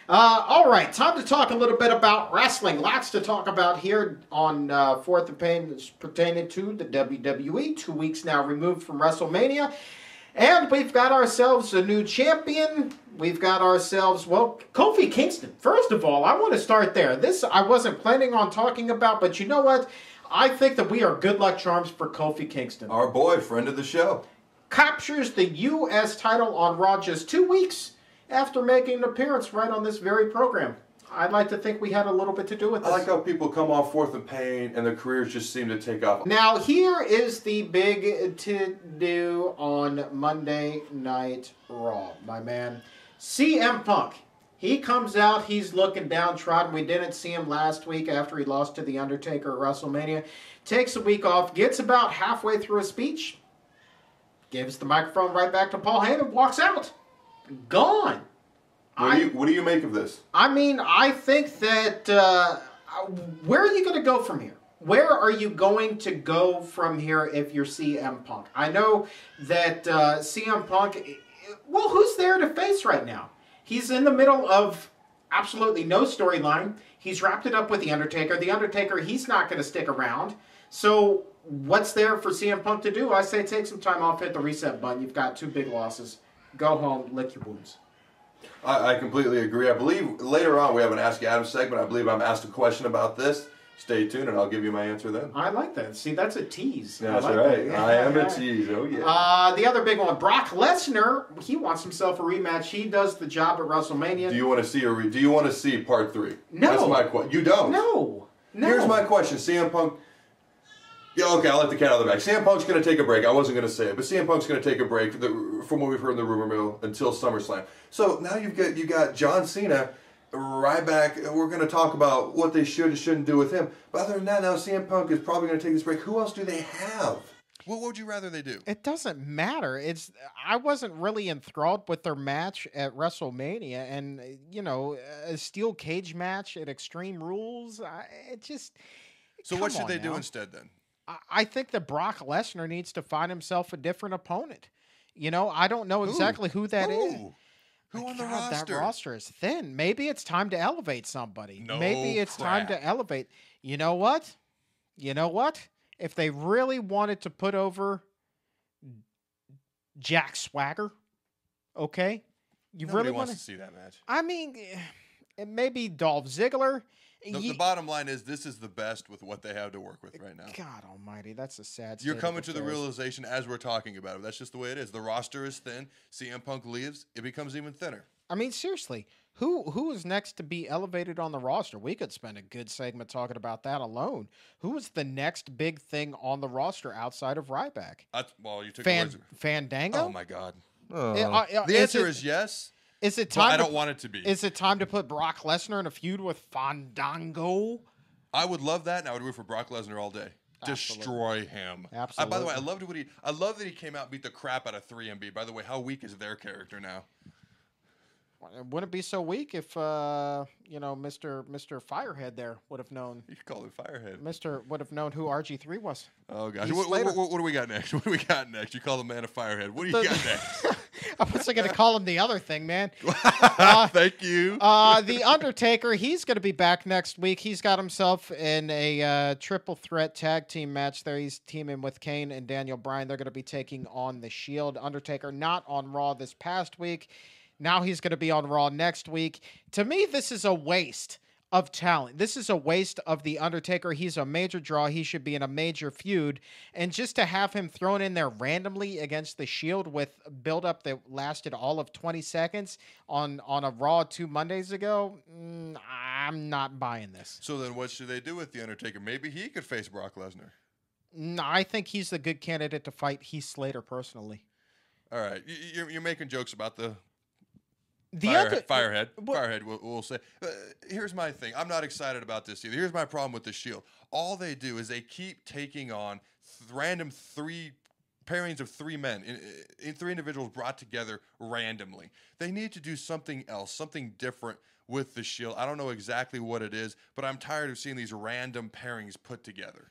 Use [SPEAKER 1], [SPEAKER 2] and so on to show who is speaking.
[SPEAKER 1] All right, time to talk a little bit about wrestling. Lots to talk about here on Fourth and Pain pertaining to the WWE. 2 weeks now removed from WrestleMania. And we've got ourselves a new champion. We've got ourselves, well, Kofi Kingston. First of all, I want to start there. This I wasn't planning on talking about, but you know what? I think that we are good luck charms for Kofi Kingston.
[SPEAKER 2] Our boy, friend of the show.
[SPEAKER 1] Captures the U.S. title on Raw just 2 weeks after making an appearance right on this very program. I'd like to think we had a little bit to do with this.
[SPEAKER 2] I like how people come off Fourth and Pain and their careers just seem to take off.
[SPEAKER 1] Now, here is the big to-do on Monday Night Raw, my man. CM Punk. He comes out, he's looking downtrodden. We didn't see him last week after he lost to The Undertaker at WrestleMania. Takes a week off, gets about halfway through a speech, gives the microphone right back to Paul Heyman, walks out. Gone.
[SPEAKER 2] What do you make of this?
[SPEAKER 1] I mean, I think that, where are you going to go from here? Where are you going to go from here if you're CM Punk? I know that CM Punk, well, who's there to face right now? He's in the middle of absolutely no storyline. He's wrapped it up with The Undertaker. The Undertaker, he's not going to stick around. So what's there for CM Punk to do? I say take some time off, hit the reset button. You've got 2 big losses. Go home, lick your wounds.
[SPEAKER 2] I completely agree. I believe later on we have an Ask Adam segment. I believe I'm asked a question about this. Stay tuned and I'll give you my answer then.
[SPEAKER 1] I like that. See, that's a tease.
[SPEAKER 2] That's
[SPEAKER 1] like
[SPEAKER 2] right.
[SPEAKER 1] That.
[SPEAKER 2] I am a tease. Oh, yeah.
[SPEAKER 1] The other big one, Brock Lesnar, he wants himself a rematch. He does the job at WrestleMania.
[SPEAKER 2] Do you want to see part 3?
[SPEAKER 1] No.
[SPEAKER 2] That's my question. You don't?
[SPEAKER 1] No.
[SPEAKER 2] Here's my question. CM Punk. Yeah, okay, I'll let the cat out of the bag. CM Punk's going to take a break. I wasn't going to say it, but CM Punk's going to take a break from what we've heard in the rumor mill until SummerSlam. So now you got John Cena right back. We're going to talk about what they should and shouldn't do with him. But other than that, now CM Punk is probably going to take this break. Who else do they have? What would you rather they do?
[SPEAKER 1] It doesn't matter. I wasn't really enthralled with their match at WrestleMania, and a steel cage match at Extreme Rules.
[SPEAKER 2] So what should they do instead then?
[SPEAKER 1] I think that Brock Lesnar needs to find himself a different opponent. I don't know exactly who that is.
[SPEAKER 2] Who on the roster?
[SPEAKER 1] That roster is thin. Maybe it's time to elevate somebody.
[SPEAKER 2] No
[SPEAKER 1] Maybe it's time
[SPEAKER 2] crap.
[SPEAKER 1] to elevate. You know what? If they really wanted to put over Jack Swagger, okay?
[SPEAKER 2] Nobody wants to see that match.
[SPEAKER 1] I mean, it may be Dolph Ziggler.
[SPEAKER 2] The bottom line is this is the best with what they have to work with right now.
[SPEAKER 1] God almighty, that's a sad
[SPEAKER 2] You're coming to the realization as we're talking about it. That's just the way it is. The roster is thin. CM Punk leaves. It becomes even thinner.
[SPEAKER 1] I mean, seriously, who is next to be elevated on the roster? We could spend a good segment talking about that alone. Who is the next big thing on the roster outside of Ryback?
[SPEAKER 2] Well, you took the words.
[SPEAKER 1] Fandango?
[SPEAKER 2] Oh, my God.
[SPEAKER 1] The
[SPEAKER 2] answer is yes.
[SPEAKER 1] Is it time?
[SPEAKER 2] I don't want it to be.
[SPEAKER 1] Is it time to put Brock Lesnar in a feud with Fandango?
[SPEAKER 2] I would love that, and I would root for Brock Lesnar all day.
[SPEAKER 1] Absolutely.
[SPEAKER 2] Destroy him.
[SPEAKER 1] Absolutely.
[SPEAKER 2] By the way, I love that he came out and beat the crap out of 3MB. By the way, how weak is their character now?
[SPEAKER 1] It wouldn't be so weak if Mr. Firehead there would have known.
[SPEAKER 2] You call him Firehead.
[SPEAKER 1] Mr. would have known who RG3 was.
[SPEAKER 2] Oh gosh. What do we got next? What do we got next? You call the man a Firehead. What do you got next?
[SPEAKER 1] I wasn't going to call him the other thing, man.
[SPEAKER 2] Thank you.
[SPEAKER 1] The Undertaker, he's going to be back next week. He's got himself in a triple threat tag team match there. He's teaming with Kane and Daniel Bryan. They're going to be taking on the Shield. Undertaker not on Raw this past week. Now he's going to be on Raw next week. To me, this is a waste of talent. This is a waste of The Undertaker. He's a major draw. He should be in a major feud. And just to have him thrown in there randomly against the Shield with build-up that lasted all of 20 seconds on a Raw 2 Mondays ago, I'm not buying this.
[SPEAKER 2] So then what should they do with The Undertaker? Maybe he could face Brock Lesnar.
[SPEAKER 1] No, I think he's the good candidate to fight Heath Slater personally.
[SPEAKER 2] All right. You're making jokes about the Firehead. We'll say. Here's my thing. I'm not excited about this either. Here's my problem with the Shield. All they do is they keep taking on random pairings of 3 men, in 3 individuals brought together randomly. They need to do something else, something different with the Shield. I don't know exactly what it is, but I'm tired of seeing these random pairings put together.